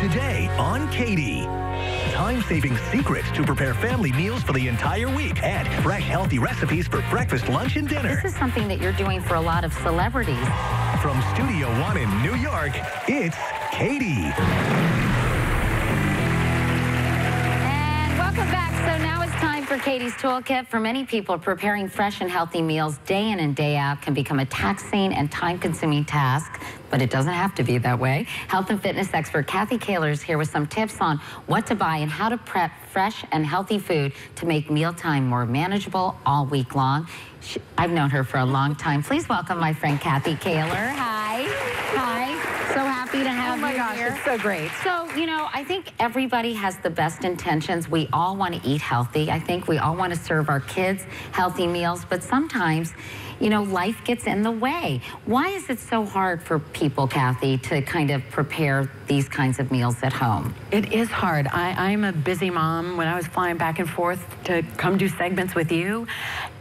Today on Katie. Time-saving secrets to prepare family meals for the entire week and fresh, healthy recipes for breakfast, lunch, and dinner. This is something that you're doing for a lot of celebrities. From Studio One in New York, it's Katie. And welcome back. So now it's time for Katie's Toolkit. For many people, preparing fresh and healthy meals day in and day out can become a taxing and time-consuming task, but it doesn't have to be that way. Health and fitness expert Kathy Kaler is here with some tips on what to buy and how to prep fresh and healthy food to make mealtime more manageable all week long. I've known her for a long time. Please welcome my friend Kathy Kaler. Hi. Hi. So happy to have you here. Oh my gosh, it's so great. So, you know, I think everybody has the best intentions. We all want to eat healthy. I think we all want to serve our kids healthy meals, but sometimes, you know, life gets in the way. Why is it so hard for people, Kathy, to kind of prepare these kinds of meals at home? It is hard. I'm a busy mom. When I was flying back and forth to come do segments with you,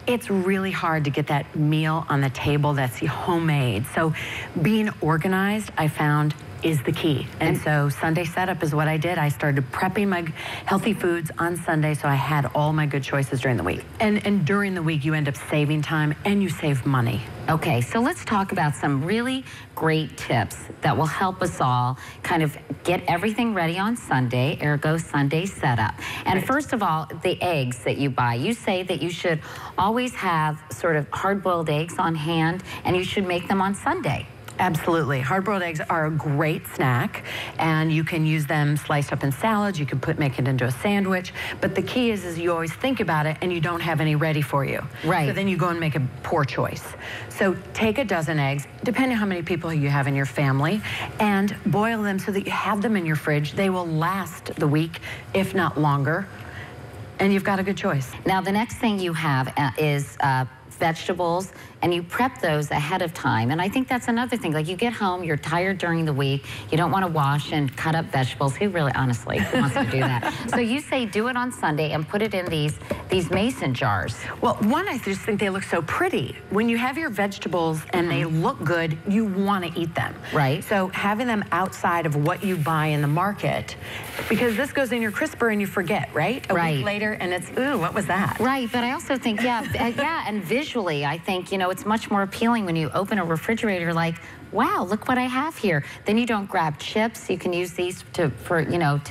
it's really hard to get that meal on the table that's homemade. So being organized, I found, is the key. And so Sunday setup is what I did. I started prepping my healthy foods on Sunday so I had all my good choices during the week. And during the week, you end up saving time and you save money. Okay, so let's talk about some really great tips that will help us all kind of get everything ready on Sunday, ergo Sunday setup. And Right. First of all, the eggs that you buy. You say that you should always have sort of hard-boiled eggs on hand, and you should make them on Sunday. Absolutely. Hard-boiled eggs are a great snack, and you can use them sliced up in salads. You can make it into a sandwich. But the key is you always think about it, and you don't have any ready for you. Right. So then you go and make a poor choice. So take a dozen eggs, depending on how many people you have in your family, and boil them so that you have them in your fridge. They will last the week, if not longer, and you've got a good choice. Now, the next thing you have is vegetables, and you prep those ahead of time. And I think that's another thing. Like, you get home, you're tired during the week, you don't want to wash and cut up vegetables. Who really, honestly, wants to do that? So you say do it on Sunday and put it in these mason jars. Well, one, I just think they look so pretty. When you have your vegetables and they look good, you want to eat them. Right. So having them outside of what you buy in the market, because this goes in your crisper and you forget, right? A week later, and it's, ooh, what was that? Right, but I also think, yeah, and visually, I think, you know, it's much more appealing when you open a refrigerator, like, wow, look what I have here. Then you don't grab chips. You can use these to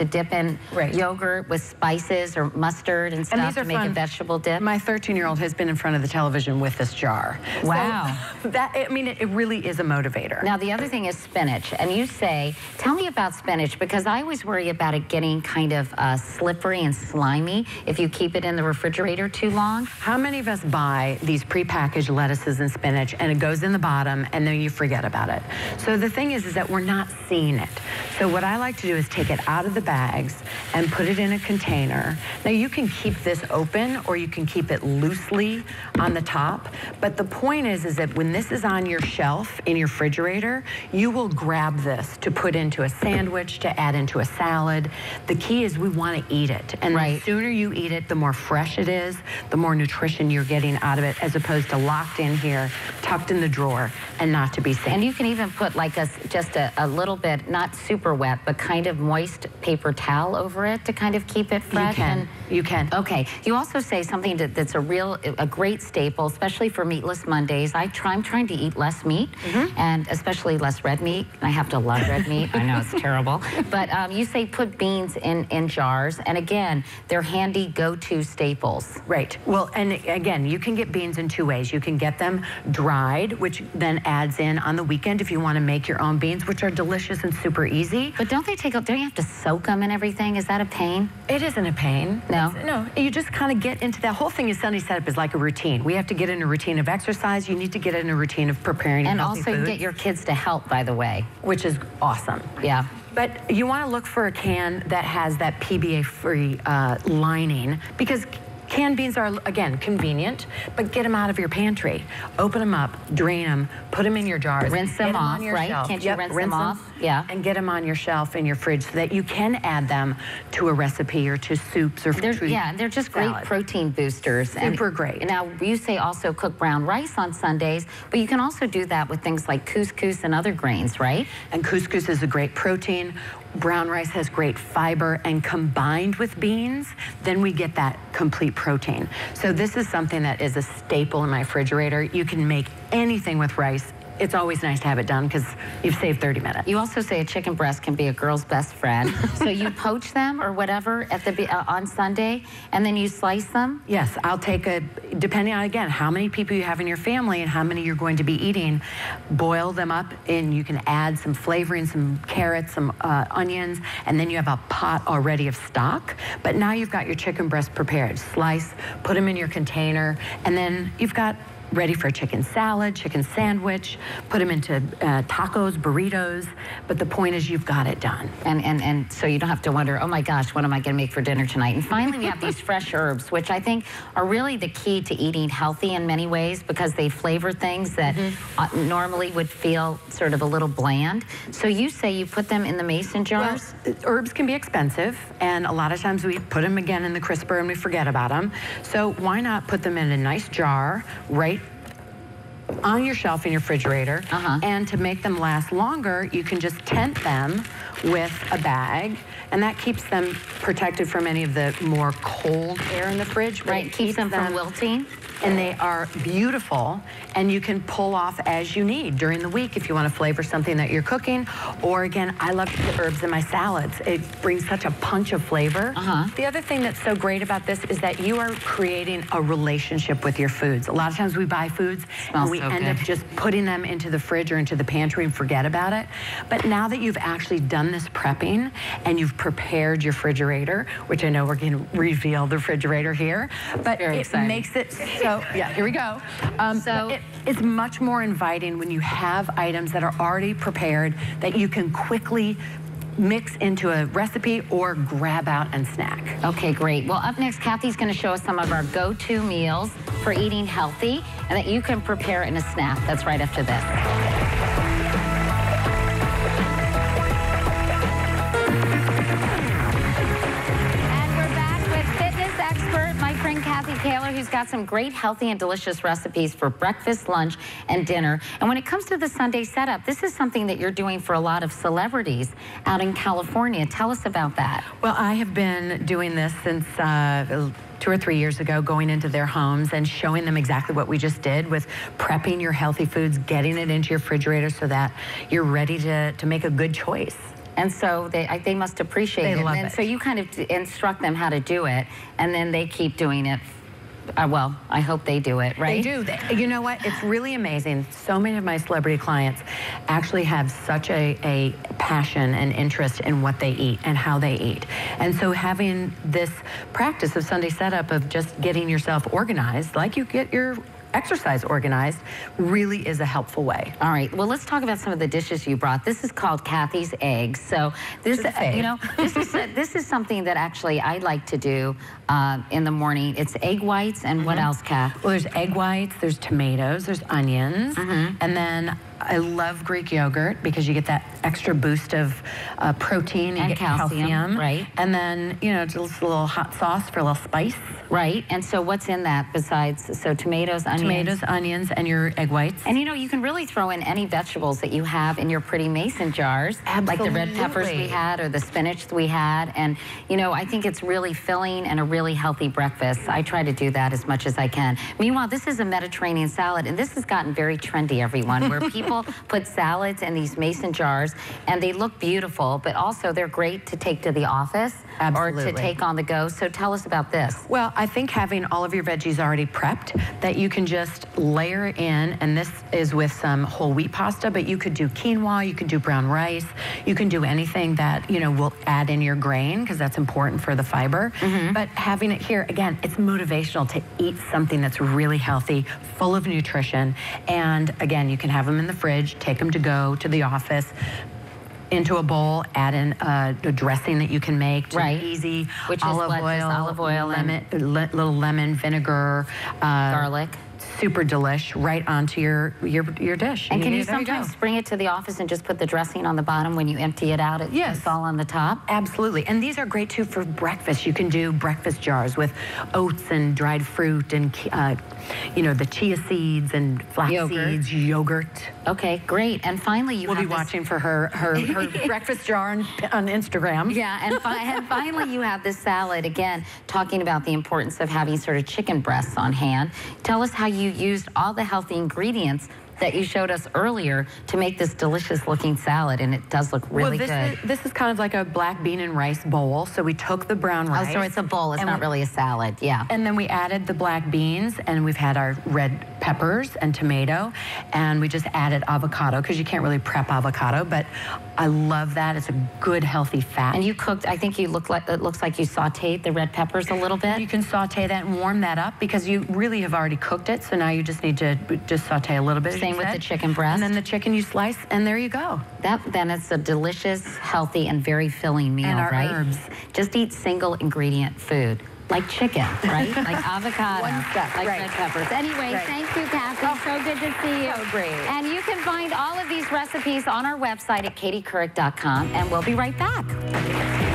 dip in yogurt with spices or mustard and stuff to make a vegetable dip. My 13-year-old has been in front of the television with this jar. Wow. So it really is a motivator. Now, the other thing is spinach. And you say, tell me about spinach, because I always worry about it getting kind of slippery and slimy if you keep it in the refrigerator too long. How many of us buy these prepackaged lettuces and spinach and it goes in the bottom and then you forget about it? So the thing is that we're not seeing it. So what I like to do is take it out of the bags and put it in a container. Now, you can keep this open or you can keep it loosely on the top. But the point is that when this is on your shelf in your refrigerator, you will grab this to put into a sandwich, to add into a salad. The key is we want to eat it. And the sooner you eat it, the more fresh it is, the more nutrition you're getting out of it, as opposed to locked in here, tucked in the drawer, and not to be seen. And you can even put like just a little bit, not super wet, but kind of moist paper towel over it to kind of keep it fresh. You can. Okay. You also say something that's a great staple, especially for Meatless Mondays. I'm trying to eat less meat, and especially less red meat. I have to love red meat. I know it's terrible. But you say put beans in jars, and again, they're handy go-to staples. Right. Well, and again, you can get beans in two ways. You can get them dried, which then adds in on the weekend if you want to make your own beans, which are delicious and super easy. But don't you have to soak them and everything? Is that a pain? It isn't a pain. No? No. You just kind of get into that whole thing. Is Sunday setup is like a routine. We have to get in a routine of exercise. You need to get in a routine of preparing and healthy also foods, get your kids to help, by the way. Which is awesome. Yeah. But you want to look for a can that has that PBA-free lining, because canned beans are, again, convenient, but get them out of your pantry. Open them up, drain them, put them in your jars. Rinse them off, right? Can't you rinse them off? Yeah. And get them on your shelf in your fridge so that you can add them to a recipe or to soups or they're just great protein boosters. Super great. Now, you say also cook brown rice on Sundays, but you can also do that with things like couscous and other grains, right? And couscous is a great protein. brown rice has great fiber, and combined with beans, then we get that complete protein. So this is something that is a staple in my refrigerator. You can make anything with rice. It's always nice to have it done because you've saved 30 minutes. You also say a chicken breast can be a girl's best friend. So you poach them or whatever at the on Sunday, and then you slice them? Yes, I'll take depending on, again, how many people you have in your family and how many you're going to be eating, boil them up, and you can add some flavoring, some carrots, some onions, and then you have a pot already of stock. But now you've got your chicken breast prepared. Slice, put them in your container, and then you've got ready for a chicken salad, chicken sandwich, put them into tacos, burritos, but the point is you've got it done. And so you don't have to wonder, oh my gosh, what am I going to make for dinner tonight? And finally, we have these fresh herbs, which I think are really the key to eating healthy in many ways because they flavor things that normally would feel sort of a little bland. So you say you put them in the mason jars? Well, herbs can be expensive, and a lot of times we put them again in the crisper and we forget about them. So why not put them in a nice jar right on your shelf in your refrigerator, and to make them last longer, you can just tent them with a bag, and that keeps them protected from any of the more cold air in the fridge. Right, keeps them from wilting. And they are beautiful, and you can pull off as you need during the week if you want to flavor something that you're cooking. Or again, I love to put herbs in my salads. It brings such a punch of flavor. The other thing that's so great about this is that you are creating a relationship with your foods. A lot of times we buy foods and we end up just putting them into the fridge or into the pantry and forget about it. But now that you've actually done this prepping and you've prepared your refrigerator, which I know we're going to reveal the refrigerator here, but it makes it so. Yeah, here we go. It's much more inviting when you have items that are already prepared that you can quickly mix into a recipe or grab out and snack. Okay, great. Well, up next, Kathy's going to show us some of our go-to meals for eating healthy and that you can prepare in a snack. That's right after this. Kathy Kaler, who's got some great healthy and delicious recipes for breakfast, lunch, and dinner. And when it comes to the Sunday setup, this is something that you're doing for a lot of celebrities out in California. Tell us about that. Well, I have been doing this since 2 or 3 years ago, going into their homes and showing them exactly what we just did with prepping your healthy foods, getting it into your refrigerator so that you're ready to make a good choice. And so they must appreciate it. They love it. So you kind of instruct them how to do it, and then they keep doing it. Well, I hope they do it, right? They do. You know what? It's really amazing. So many of my celebrity clients actually have such a passion and interest in what they eat and how they eat. And so having this practice of Sunday setup of just getting yourself organized, like you get your exercise organized, really is a helpful way. All right. Well, let's talk about some of the dishes you brought. This is called Kathy's Eggs. So this, you know, this is something that actually I like to do in the morning. It's egg whites and what else, Kath? Well, there's egg whites, there's tomatoes, there's onions, and then I love Greek yogurt because you get that extra boost of protein and calcium. Right. And then, you know, just a little hot sauce for a little spice. Right. And so what's in that besides, so tomatoes, onions? Tomatoes, onions, and your egg whites. And you know, you can really throw in any vegetables that you have in your pretty mason jars. Absolutely. Like the red peppers we had or the spinach we had. And, you know, I think it's really filling and a really healthy breakfast. I try to do that as much as I can. Meanwhile, this is a Mediterranean salad, and this has gotten very trendy, everyone, where people put salads in these mason jars, and they look beautiful, but also they're great to take to the office. Absolutely. Or to take on the go. So tell us about this. Well, I think having all of your veggies already prepped, that you can just layer in, and this is with some whole wheat pasta, but you could do quinoa, you could do brown rice, you can do anything that, you know, will add in your grain, because that's important for the fiber. But having it here, again, it's motivational to eat something that's really healthy, full of nutrition, and again, you can have them in the fridge, take them to go to the office, into a bowl, add in a dressing that you can make, easy, which olive oil, lemon, little lemon, vinegar, garlic. Super delish, right onto your dish. And can you sometimes bring it to the office and just put the dressing on the bottom when you empty it out? It's all on the top? Absolutely. And these are great too for breakfast. You can do breakfast jars with oats and dried fruit and, you know, the chia seeds and flax seeds, yogurt. Okay, great. And finally, you We'll have be watching for her breakfast jar on Instagram. Yeah, and finally you have this salad, again, talking about the importance of having sort of chicken breasts on hand. Tell us how you used all the healthy ingredients that you showed us earlier to make this delicious looking salad, and it does look really good. This is kind of like a black bean and rice bowl. So we took the brown rice. Oh, so it's a bowl, it's not really a salad, yeah. And then we added the black beans, and we've had our red peppers and tomato, and we just added avocado, because you can't really prep avocado, but I love that. It's a good, healthy fat. And you cooked, I think it looks like you sauteed the red peppers a little bit. You can saute that and warm that up, because you really have already cooked it, so now you just need to just saute a little bit. Same with the chicken breast. And then the chicken you slice, and there you go. Then it's a delicious, healthy, and very filling meal, and our right? Herbs. Just eat single ingredient food. Like chicken, right? Like avocado, like red peppers. Anyway, thank you, Kathy. Oh, so good to see you. So great. And you can find all of these recipes on our website at katiecouric.com, and we'll be right back.